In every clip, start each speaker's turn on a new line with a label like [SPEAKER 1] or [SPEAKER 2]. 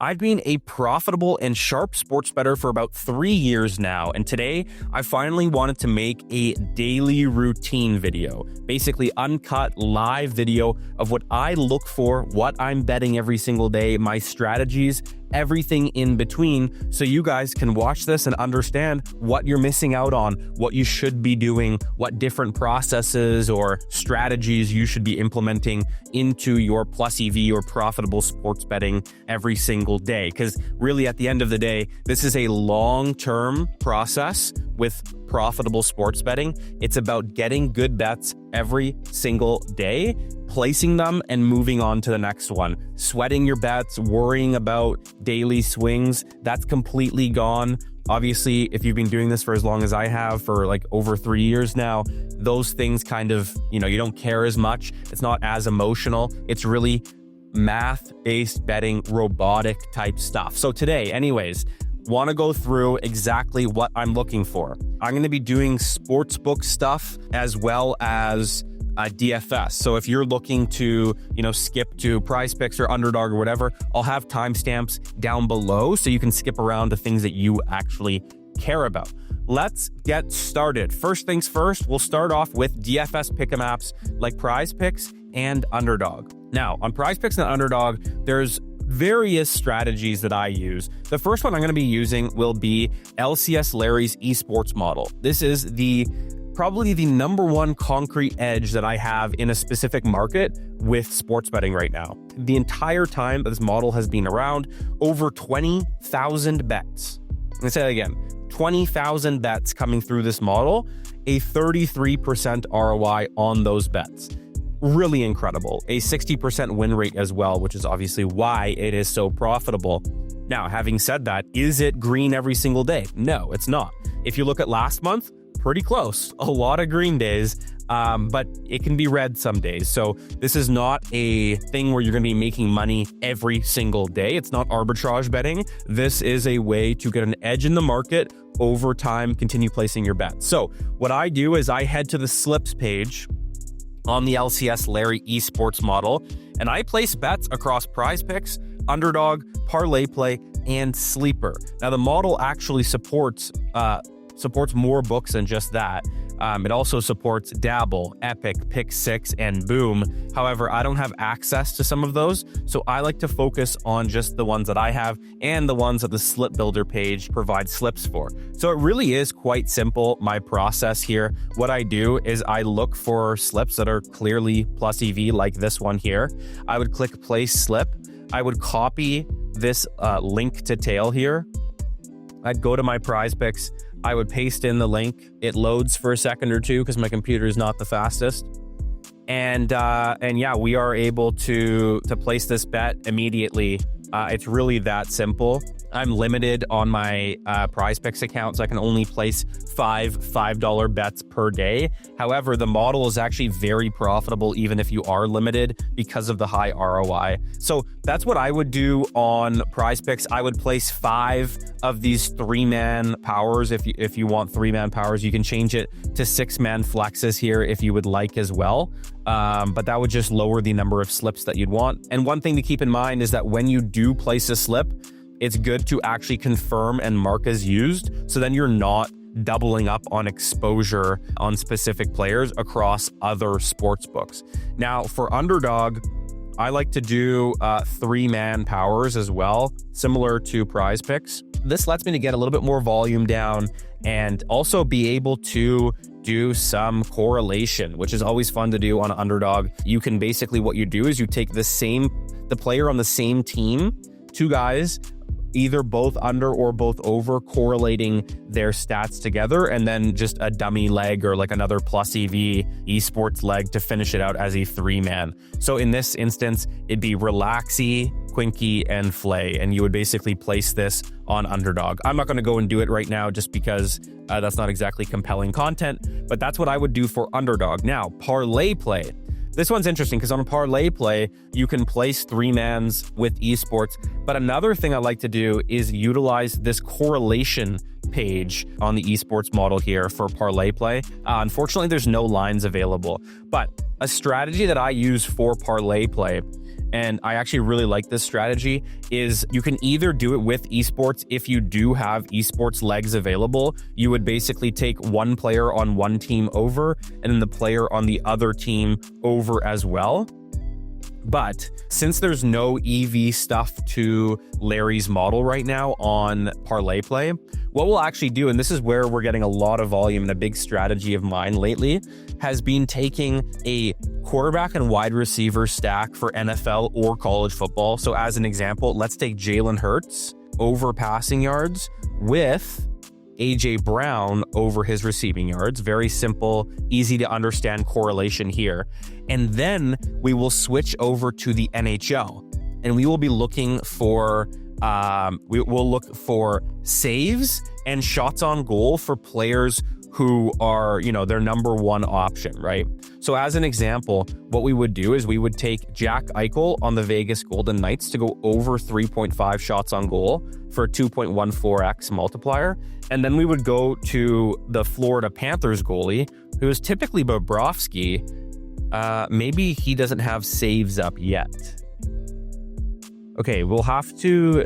[SPEAKER 1] I've been a profitable and sharp sports bettor for about 3 years now, and today I finally wanted to make a daily routine video, basically uncut live video of what I look for, what I'm betting every single day, my strategies, everything in between, so you guys can watch this and understand what you're missing out on, what you should be doing, what different processes or strategies you should be implementing into your plus EV or profitable sports betting every single day. Because really, at the end of the day, this is a long-term process with profitable sports betting. It's about getting good bets every single day, placing them and moving on to the next one. Sweating your bets, worrying about daily swings, that's completely gone. Obviously, if you've been doing this for as long as I have, for like over 3 years now, those things kind of, you don't care as much. It's not as emotional. It's really math-based betting, robotic type stuff. So today, anyways, want to go through exactly what I'm looking for. I'm going to be doing sportsbook stuff as well as DFS. So if you're looking to, skip to PrizePicks or Underdog or whatever, I'll have timestamps down below so you can skip around to things that you actually care about. Let's get started. First things first, we'll start off with DFS pick'em apps like PrizePicks and Underdog. Now, on PrizePicks and Underdog, there's various strategies that I use. The first one I'm going to be using will be LCS Larry's esports model. This is probably the number one concrete edge that I have in a specific market with sports betting right now. The entire time that this model has been around, over 20,000 bets. I'm going to say that again, 20,000 bets coming through this model, a 33% ROI on those bets. Really incredible. A 60% win rate as well, which is obviously why it is so profitable. Now, having said that, is it green every single day? No, it's not. If you look at last month, pretty close. A lot of green days, but it can be red some days. So this is not a thing where you're going to be making money every single day. It's not arbitrage betting. This is a way to get an edge in the market over time, continue placing your bets. So what I do is I head to the slips page on the LCS Larry esports model, and I place bets across PrizePicks, Underdog, ParlayPlay, and Sleeper. Now, the model actually supports more books than just that. It also supports Dabble, Epic, Pick6, and Boom. However, I don't have access to some of those, so I like to focus on just the ones that I have and the ones that the slip builder page provides slips for. So it really is quite simple, my process here. What I do is I look for slips that are clearly plus EV, like this one here. I would click place slip. I would copy this link to tail here. I'd go to my PrizePicks. I would paste in the link. It loads for a second or two because my computer is not the fastest. And yeah, we are able to place this bet immediately. It's really that simple. I'm limited on my PrizePicks account, so I can only place $5 bets per day. However, the model is actually very profitable even if you are limited because of the high ROI. So that's what I would do on PrizePicks. I would place 5 of these 3-man powers. If you want 3-man powers, you can change it to 6-man flexes here if you would like as well. But that would just lower the number of slips that you'd want. And one thing to keep in mind is that when you do place a slip, it's good to actually confirm and mark as used, so then you're not doubling up on exposure on specific players across other sports books. Now, for Underdog, I like to do 3-man powers as well, similar to PrizePicks. This lets me to get a little bit more volume down and also be able to do some correlation, which is always fun to do on Underdog. You can basically, what you do is you take the player on the same team, 2 guys, either both under or both over, correlating their stats together, and then just a dummy leg or like another plus EV esports leg to finish it out as a 3-man. So in this instance, it'd be Relaxy, Quinky, and Flay, and you would basically place this on Underdog. I'm not going to go and do it right now just because that's not exactly compelling content, but that's what I would do for Underdog. Now, ParlayPlay. This one's interesting because on ParlayPlay, you can place 3-mans with esports. But another thing I like to do is utilize this correlation page on the esports model here for ParlayPlay. Unfortunately, there's no lines available. But a strategy that I use for ParlayPlay and I actually really like this strategy, is you can either do it with esports. If you do have esports legs available, you would basically take one player on one team over and then the player on the other team over as well. But since there's no EV stuff to Larry's model right now on ParlayPlay, what we'll actually do, and this is where we're getting a lot of volume and a big strategy of mine lately, has been taking a quarterback and wide receiver stack for NFL or college football. So as an example, let's take Jalen Hurts over passing yards with AJ Brown over his receiving yards. Very simple, easy to understand correlation here. And then we will switch over to the NHL and we will be looking for we will look for saves and shots on goal for players who are, you know, their number one option, right? So as an example, what we would do is we would take Jack Eichel on the Vegas Golden Knights to go over 3.5 shots on goal for a 2.14x multiplier. And then we would go to the Florida Panthers goalie, who is typically Bobrovsky. Maybe he doesn't have saves up yet. Okay, we'll have to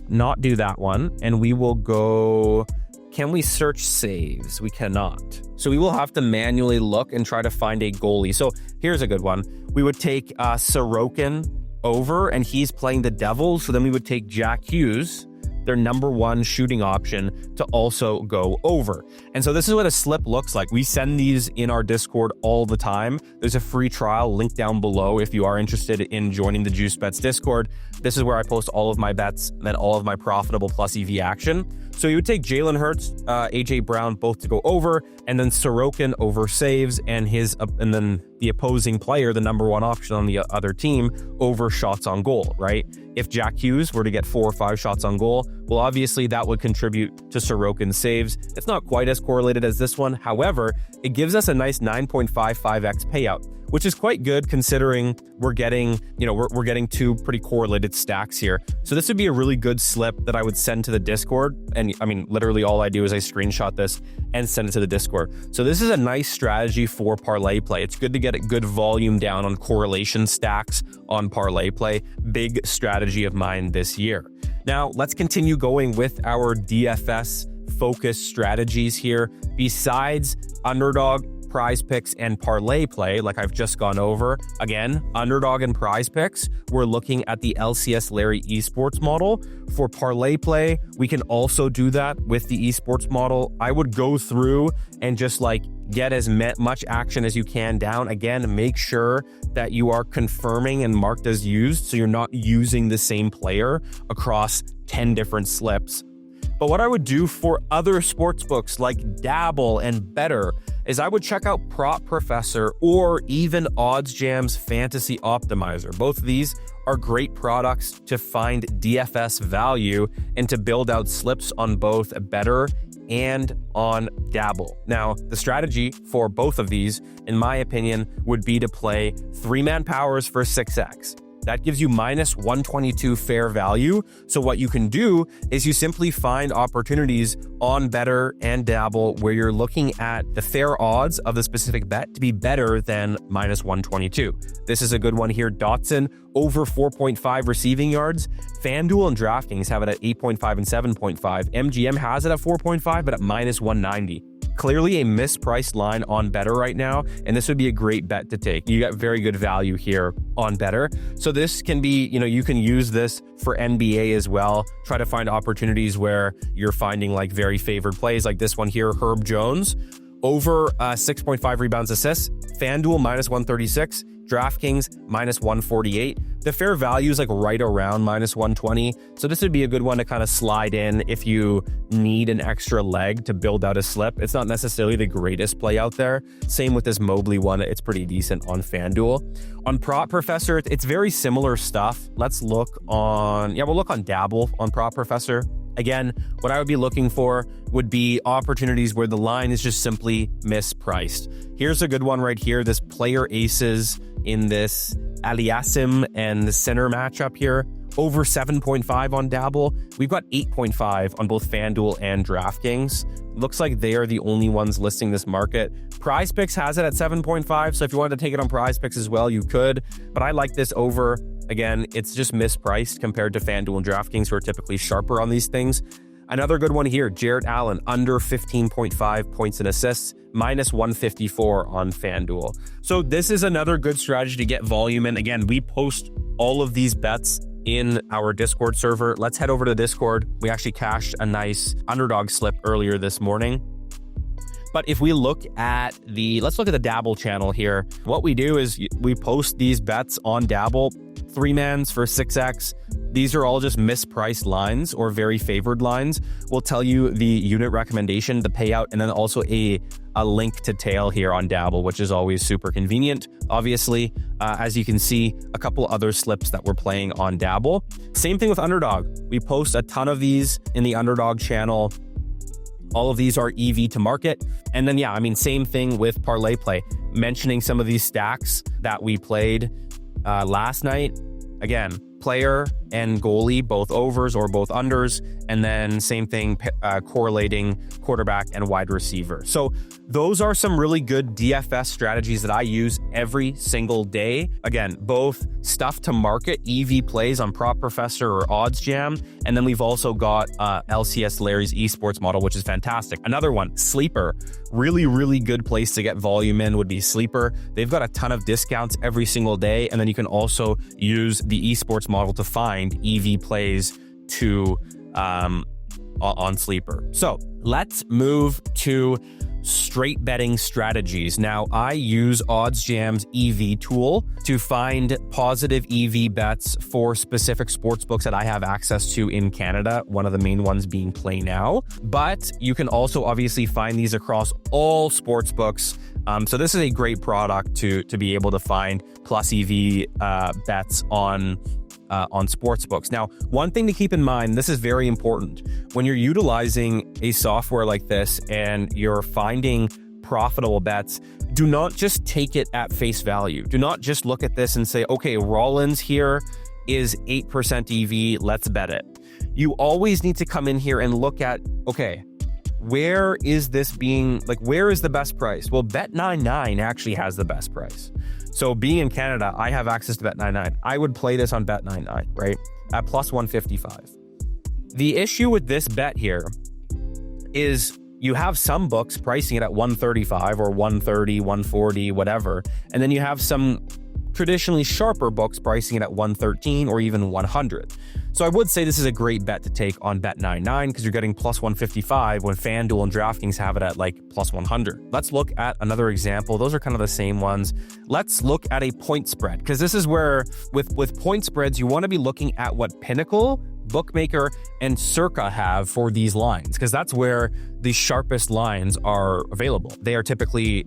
[SPEAKER 1] not do that one. And we will go... Can we search saves? We cannot. So we will have to manually look and try to find a goalie. So here's a good one. We would take Sorokin over, and he's playing the Devils. So then we would take Jack Hughes, their number one shooting option, to also go over. And so this is what a slip looks like. We send these in our Discord all the time. There's a free trial link down below if you are interested in joining the Juice Bets Discord. This is where I post all of my bets and all of my profitable plus EV action. So you would take Jalen Hurts, AJ Brown, both to go over, and then Sorokin over saves, and then the opposing player, the number one option on the other team, over shots on goal, right? If Jack Hughes were to get 4 or 5 shots on goal, well, obviously that would contribute to Sorokin's saves. It's not quite as correlated as this one. However, it gives us a nice 9.55x payout, which is quite good considering we're getting, we're getting 2 pretty correlated stacks here. So this would be a really good slip that I would send to the Discord. And I mean, literally all I do is I screenshot this and send it to the Discord. So this is a nice strategy for ParlayPlay. It's good to get a good volume down on correlation stacks on ParlayPlay. Big strategy of mine this year. Now let's continue going with our DFS focused strategies here. Besides Underdog, PrizePicks, and ParlayPlay, like I've just gone over. Again, Underdog and PrizePicks, we're looking at the LCS Larry Esports model. For ParlayPlay, we can also do that with the Esports model. I would go through and just get as much action as you can down. Again, make sure that you are confirming and marked as used, so you're not using the same player across 10 different slips. But what I would do for other sports books like Dabble and Bettor is I would check out Prop Professor or even Oddsjam's Fantasy Optimizer. Both of these are great products to find DFS value and to build out slips on both Bettor and on Dabble. Now, the strategy for both of these, in my opinion, would be to play 3-man powers for 6x. That gives you minus 122 fair value. So what you can do is you simply find opportunities on Bettor and Dabble where you're looking at the fair odds of the specific bet to be better than minus 122. This is a good one here. Dotson over 4.5 receiving yards. FanDuel and DraftKings have it at 8.5 and 7.5. MGM has it at 4.5, but at minus 190. Clearly a mispriced line on Bettor right now, and this would be a great bet to take. You got very good value here on Bettor. So this can be, you can use this for NBA as well. Try to find opportunities where you're finding very favored plays, like this one here, Herb Jones, over 6.5 rebounds assists. FanDuel minus 136. DraftKings minus 148. The fair value is right around minus 120. So this would be a good one to kind of slide in if you need an extra leg to build out a slip. It's not necessarily the greatest play out there. Same with this Mobley one. It's pretty decent on FanDuel. On Prop Professor, it's very similar stuff. Let's look on, we'll look on Dabble on Prop Professor. Again, what I would be looking for would be opportunities where the line is just simply mispriced. Here's a good one right here. This player aces in this Aliasim and the center matchup here. Over 7.5 on Dabble. We've got 8.5 on both FanDuel and DraftKings. Looks like they are the only ones listing this market. PrizePicks has it at 7.5, so if you wanted to take it on PrizePicks as well, you could. But I like this over Again, it's just mispriced compared to FanDuel and DraftKings, who are typically sharper on these things. Another good one here, Jarrett Allen, under 15.5 points and assists, minus 154 on FanDuel. So this is another good strategy to get volume in. Again, we post all of these bets in our Discord server. Let's head over to Discord. We actually cashed a nice underdog slip earlier this morning. But if we look at let's look at the Dabble channel here. What we do is we post these bets on Dabble, 3-mans for 6x. These are all just mispriced lines or very favored lines. We'll tell you the unit recommendation, the payout, and then also a link to tail here on Dabble, which is always super convenient. Obviously, as you can see, a couple other slips that we're playing on Dabble. Same thing with Underdog. We post a ton of these in the Underdog channel. All of these are EV to market. And then, yeah, I mean, same thing with ParlayPlay, mentioning some of these stacks that we played last night. Again, player and goalie, both overs or both unders. And then same thing, correlating quarterback and wide receiver. So those are some really good DFS strategies that I use every single day. Again, both stuff to market, EV plays on Prop Professor or Oddsjam. And then we've also got LCS Larry's Esports model, which is fantastic. Another one, Sleeper. Really, really good place to get volume in would be Sleeper. They've got a ton of discounts every single day. And then you can also use the Esports model to find EV plays to on Sleeper. So let's move to straight betting strategies. Now, I use Oddsjam's EV tool to find positive EV bets for specific sportsbooks that I have access to in Canada, one of the main ones being Play Now. But you can also obviously find these across all sportsbooks. So this is a great product to be able to find plus EV bets on sportsbooks. Now, one thing to keep in mind, this is very important. When you're utilizing a software like this and you're finding profitable bets, do not just take it at face value. Do not just look at this and say, okay, Rollins here is 8% EV, let's bet it. You always need to come in here and look at, okay, where is this being, like, where is the best price? Well, Bet99 actually has the best price. So being in Canada, I have access to Bet99. I would play this on Bet99, right? At plus 155. The issue with this bet here is you have some books pricing it at 135 or 130, 140, whatever. And then you have some traditionally sharper books pricing it at 113 or even 100. So I would say this is a great bet to take on Bet99 because you're getting plus 155 when FanDuel and DraftKings have it at like plus 100. Let's look at another example. Those are kind of the same ones. Let's look at a point spread because this is where with point spreads, you want to be looking at what Pinnacle, Bookmaker, and Circa have for these lines because that's where the sharpest lines are available. They are typically,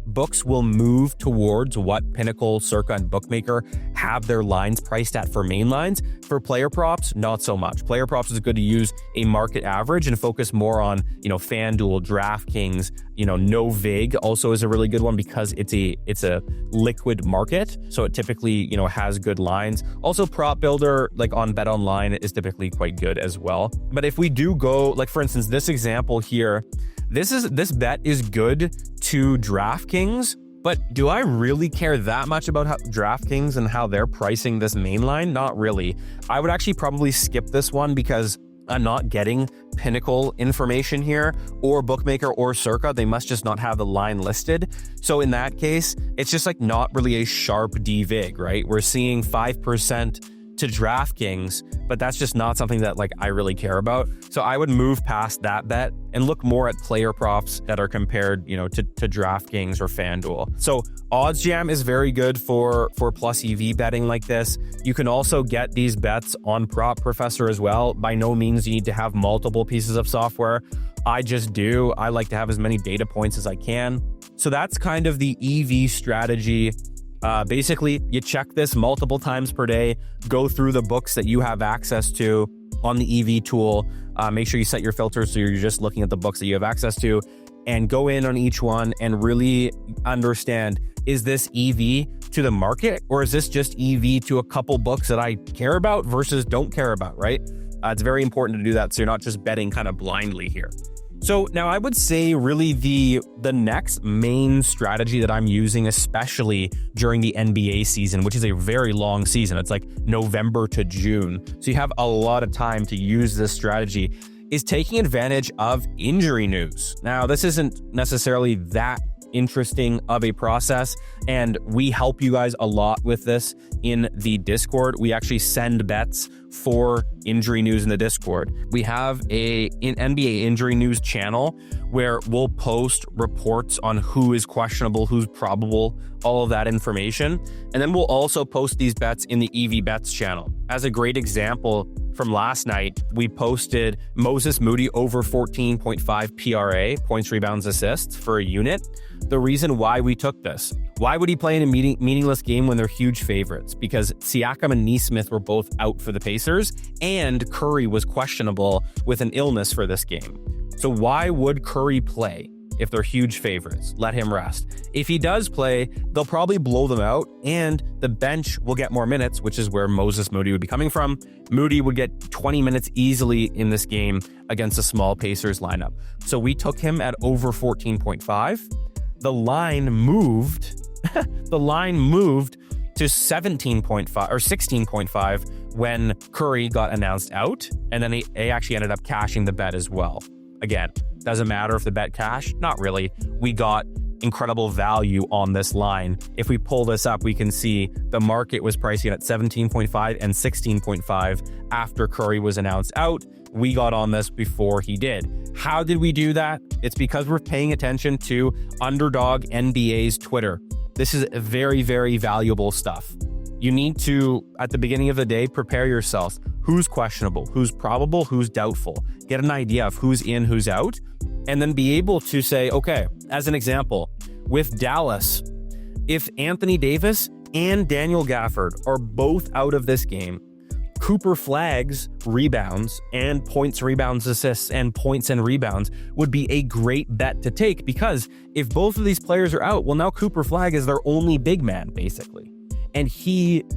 [SPEAKER 1] books will move towards what Pinnacle, Circa, and Bookmaker have their lines priced at for main lines. For player props, not so much. Player props is good to use a market average and focus more on, FanDuel, DraftKings, no vig also is a really good one because it's a liquid market. So it typically, has good lines. Also Prop Builder, like on Bet Online, is typically quite good as well. But if we do go, like for instance, this example here, this bet is good to DraftKings, but do I really care that much about how DraftKings and how they're pricing this main line? Not really. I would actually probably skip this one because I'm not getting Pinnacle information here or Bookmaker or Circa. They must just not have the line listed. So in that case, it's just like not really a sharp DVIG, right? We're seeing 5% to DraftKings, but that's just not something that like I really care about. So I would move past that bet and look more at player props that are compared, to DraftKings or FanDuel. So Oddsjam is very good for plus EV betting like this. You can also get these bets on Prop Professor as well. By no means you need to have multiple pieces of software. I just do. I like to have as many data points as I can. So that's kind of the EV strategy. Basically, you check this multiple times per day, go through the books that you have access to on the EV tool. Make sure you set your filters so you're just looking at the books that you have access to and go in on each one and really understand, is this EV to the market or is this just EV to a couple books that I care about versus don't care about, right? It's very important to do that so you're not just betting kind of blindly here. So now I would say really the next main strategy that I'm using, especially during the NBA season, which is a very long season. It's like November to June. So you have a lot of time to use this strategy, is taking advantage of injury news. Now, this isn't necessarily that interesting of a process, and we help you guys a lot with this in the Discord. We actually send bets for injury news in the Discord. We have an NBA injury news channel where we'll post reports on who is questionable, who's probable, all of that information. And then we'll also post these bets in the EV Bets channel. As a great example from last night, we posted Moses Moody over 14.5 PRA, points, rebounds, assists for a unit. The reason why we took this: why would he play in a meaningless game when they're huge favorites? Because Siakam and Nesmith were both out for the Pacers, and Curry was questionable with an illness for this game. So why would Curry play if they're huge favorites? Let him rest. If he does play, they'll probably blow them out, and the bench will get more minutes, which is where Moses Moody would be coming from. Moody would get 20 minutes easily in this game against a small Pacers lineup. So we took him at over 14.5. The line moved to 17.5 or 16.5 when Curry got announced out, and then they actually ended up cashing the bet as well. Again, doesn't matter if the bet cashed, not really. We got incredible value on this line. If we pull this up, we can see the market was pricing at 17.5 and 16.5 after Curry was announced out. We got on this before he did. How did we do that? It's because we're paying attention to Underdog NBA's Twitter. This is very, very valuable stuff. You need to, at the beginning of the day, prepare yourself. Who's questionable, who's probable, who's doubtful. Get an idea of who's in, who's out, and then be able to say, okay, as an example, with Dallas, if Anthony Davis and Daniel Gafford are both out of this game, Cooper Flagg's rebounds and points, rebounds, assists, and points and rebounds would be a great bet to take, because if both of these players are out, well, now Cooper Flagg is their only big man, basically.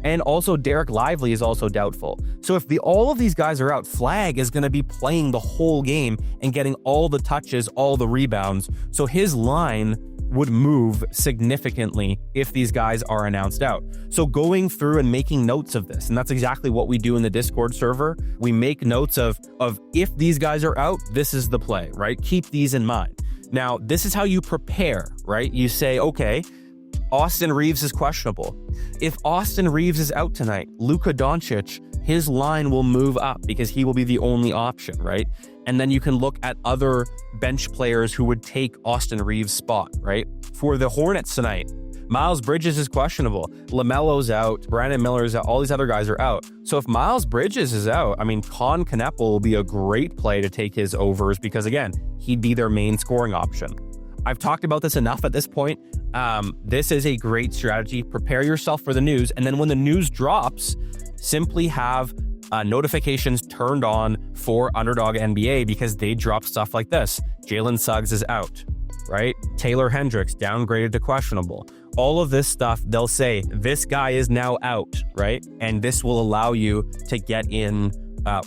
[SPEAKER 1] And also Derek Lively is also doubtful. So if all of these guys are out, Flagg is going to be playing the whole game and getting all the touches, all the rebounds. So his line would move significantly if these guys are announced out. So going through and making notes of this, and that's exactly what we do in the Discord server. We make notes of if these guys are out, this is the play, right? Keep these in mind. Now, this is how you prepare, right? You say, okay, Austin Reeves is questionable. If Austin Reeves is out tonight, Luka Doncic, his line will move up because he will be the only option, right? And then you can look at other bench players who would take Austin Reeves' spot, right? For the Hornets tonight, Miles Bridges is questionable. LaMelo's out. Brandon Miller's out. All these other guys are out. So if Miles Bridges is out, I mean, Con Kneppel will be a great play to take his overs because, again, he'd be their main scoring option. I've talked about this enough at this point. This is a great strategy. Prepare yourself for the news. And then when the news drops, simply have notifications turned on for Underdog NBA because they drop stuff like this. Jalen Suggs is out, right? Taylor Hendricks downgraded to questionable. All of this stuff, they'll say, this guy is now out, right? And this will allow you to get in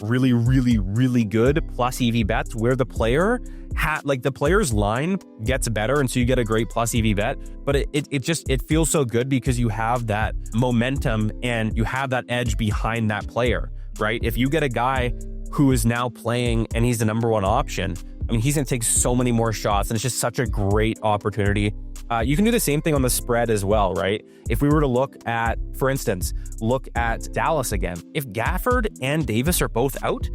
[SPEAKER 1] really, really, really good plus EV bets where the player the player's line gets better, and so you get a great plus EV bet, but it feels so good because you have that momentum and you have that edge behind that player, right? If you get a guy who is now playing and he's the number one option, I mean, he's going to take so many more shots, and it's just such a great opportunity. You can do the same thing on the spread as well, right? If we were to look at, for instance, Dallas again. If Gafford and Davis are both out,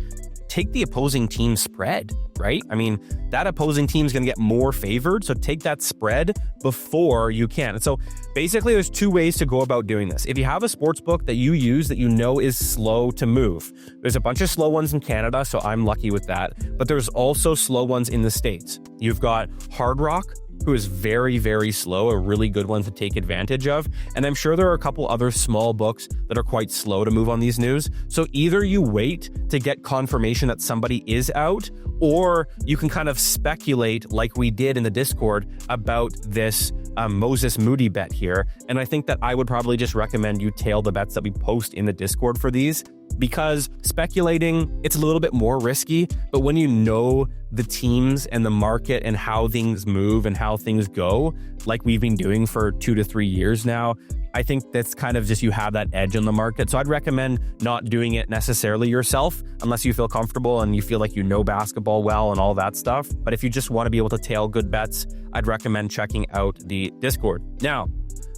[SPEAKER 1] take the opposing team spread, right? I mean, that opposing team is going to get more favored, so take that spread before you can. And so basically there's two ways to go about doing this. If you have a sports book that you use that you know is slow to move, there's a bunch of slow ones in Canada, so I'm lucky with that, but there's also slow ones in the States. You've got Hard Rock, who is very, very slow, a really good one to take advantage of. And I'm sure there are a couple other small books that are quite slow to move on these news. So either you wait to get confirmation that somebody is out, or you can kind of speculate like we did in the Discord about this Moses Moody bet here. And I think that I would probably just recommend you tail the bets that we post in the Discord for these. because speculating, it's a little bit more risky, but when you know the teams and the market and how things move and how things go, like we've been doing for 2 to 3 years now, I think that's kind of just, you have that edge on the market. So I'd recommend not doing it necessarily yourself unless you feel comfortable and you feel like you know basketball well and all that stuff. But if you just want to be able to tail good bets, I'd recommend checking out the Discord. Now,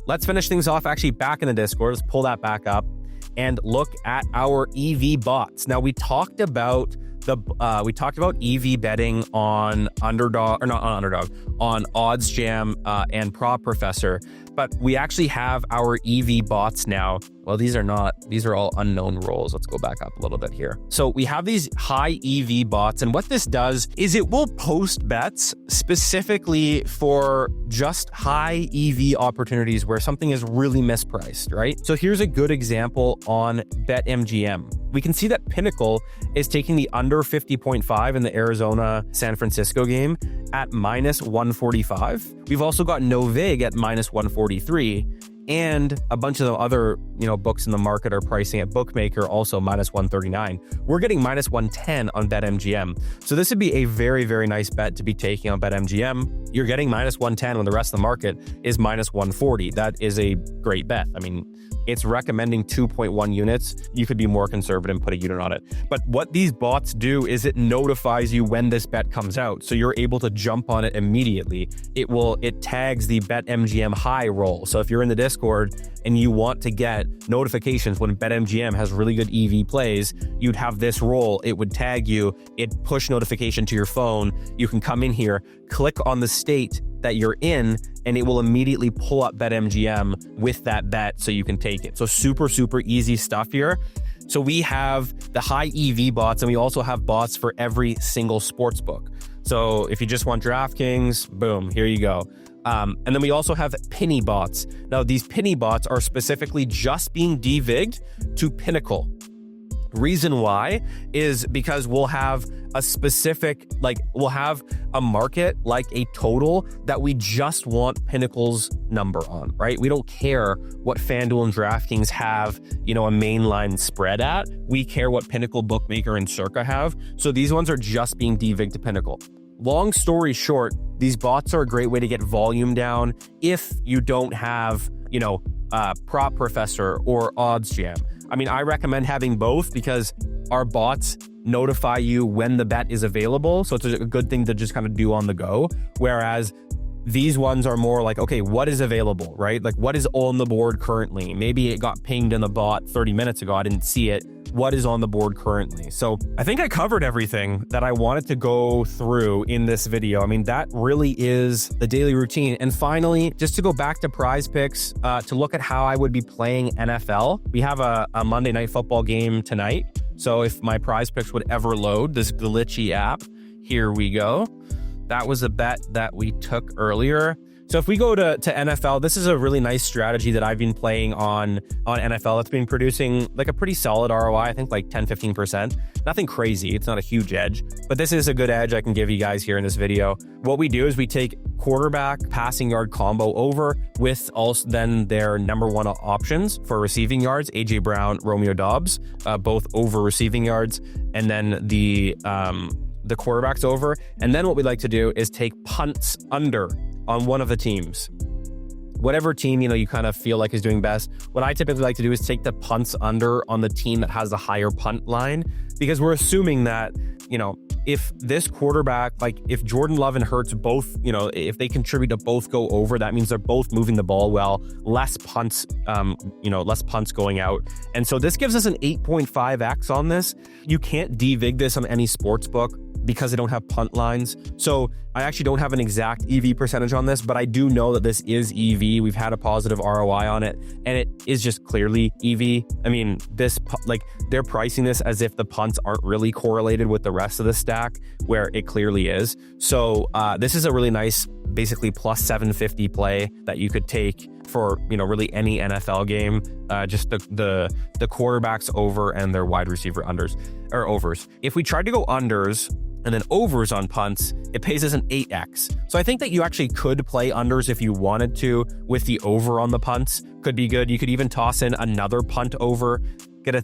[SPEAKER 1] let's finish things off actually back in the Discord. Let's pull that back up and look at our EV bots. Now, we talked about EV betting on Underdog, or not on Underdog, on Oddsjam and Prop Professor, but we actually have our EV bots now. Well, these are all unknown roles. Let's go back up a little bit here. So we have these high EV bots, and what this does is it will post bets specifically for just high EV opportunities where something is really mispriced, right? So here's a good example on BetMGM. We can see that Pinnacle is taking the under 50.5 in the Arizona-San Francisco game at minus 145. We've also got Novig at minus 143. And a bunch of the other, books in the market are pricing at Bookmaker also minus 139. We're getting minus 110 on BetMGM. So this would be a very, very nice bet to be taking on BetMGM. You're getting minus 110 when the rest of the market is minus 140. That is a great bet. I mean, it's recommending 2.1 units. You could be more conservative and put a unit on it. But what these bots do is it notifies you when this bet comes out. So you're able to jump on it immediately. It tags the BetMGM high roll. So if you're in the Discord and you want to get notifications when BetMGM has really good EV plays, you'd have this roll. It would tag you. It'd push notification to your phone. You can come in here, click on the state that you're in, and it will immediately pull up BetMGM with that bet so you can take it. So super, super easy stuff here. So we have the high EV bots, and we also have bots for every single sports book. So if you just want DraftKings, boom, here you go. And then we also have penny bots. Now, these penny bots are specifically just being devigged to Pinnacle. Reason why is because we'll have a specific, we'll have a market, like a total that we just want Pinnacle's number on, right? We don't care what FanDuel and DraftKings have, a mainline spread at. We care what Pinnacle, Bookmaker, and Circa have. So these ones are just being devigged to Pinnacle. Long story short, these bots are a great way to get volume down if you don't have, Prop Professor or Oddsjam. I mean, I recommend having both because our bots notify you when the bet is available. So it's a good thing to just kind of do on the go. Whereas these ones are more like, okay, what is available, right? Like, what is on the board currently? Maybe it got pinged in the bot 30 minutes ago. I didn't see it. What is on the board currently? So I think I covered everything that I wanted to go through in this video. I mean, that really is the daily routine. And finally, just to go back to PrizePicks, to look at how I would be playing NFL. We have a Monday Night Football game tonight. So if my PrizePicks would ever load this glitchy app, here we go. That was a bet that we took earlier. So if we go to NFL, this is a really nice strategy that I've been playing on NFL. It's been producing like a pretty solid ROI, I think like 10-15%. Nothing crazy. It's not a huge edge, but this is a good edge I can give you guys here in this video. What we do is we take quarterback passing yard combo over with also then their number one options for receiving yards, AJ Brown, Romeo Doubs, both over receiving yards, and then the quarterbacks over. And then what we like to do is take punts under on one of the teams. Whatever team, you kind of feel like is doing best. What I typically like to do is take the punts under on the team that has the higher punt line, because we're assuming that, if this quarterback, like if Jordan Love and Hurts both, if they contribute to both go over, that means they're both moving the ball well, less punts going out. And so this gives us an 8.5x on this. You can't devig this on any sports book because they don't have punt lines. So I actually don't have an exact EV percentage on this, but I do know that this is EV. We've had a positive ROI on it, and it is just clearly EV. I mean, they're pricing this as if the punts aren't really correlated with the rest of the stack, where it clearly is. So this is a really nice, basically plus 750 play that you could take for, really any NFL game. Just the quarterbacks over and their wide receiver unders or overs. If we tried to go unders and then overs on punts, it pays us an 8x. So I think that you actually could play unders if you wanted to with the over on the punts. Could be good. You could even toss in another punt over, get a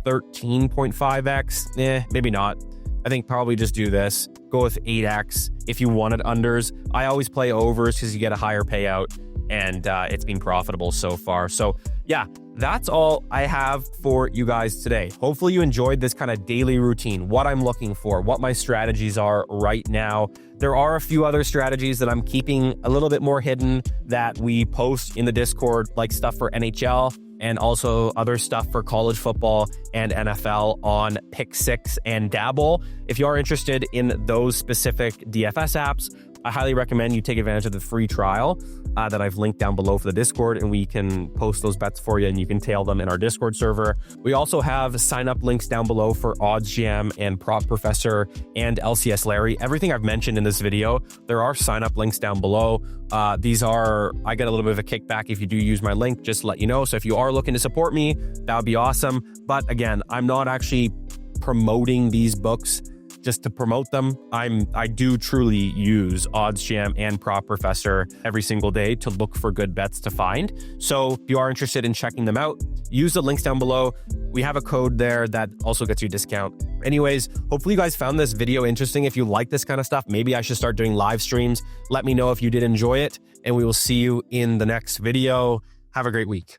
[SPEAKER 1] 13.5x. Maybe not. I think probably just do this. Go with 8x if you wanted unders. I always play overs because you get a higher payout, and it's been profitable so far. So yeah, that's all I have for you guys today. Hopefully you enjoyed this kind of daily routine, what I'm looking for, what my strategies are right now. There are a few other strategies that I'm keeping a little bit more hidden that we post in the Discord, like stuff for NHL and also other stuff for college football and NFL on Pick6 and Dabble. If you are interested in those specific DFS apps, I highly recommend you take advantage of the free trial that I've linked down below for the Discord, and we can post those bets for you and you can tail them in our Discord server. We also have sign up links down below for Oddsjam and Prop Professor and LCS Larry. Everything I've mentioned in this video, there are sign up links down below. I get a little bit of a kickback if you do use my link, just to let you know. So if you are looking to support me, that would be awesome. But again, I'm not actually promoting these books just to promote them. I do truly use Oddsjam and Prop Professor every single day to look for good bets to find. So if you are interested in checking them out, use the links down below. We have a code there that also gets you a discount. Anyways, hopefully you guys found this video interesting. If you like this kind of stuff, maybe I should start doing live streams. Let me know if you did enjoy it, and we will see you in the next video. Have a great week.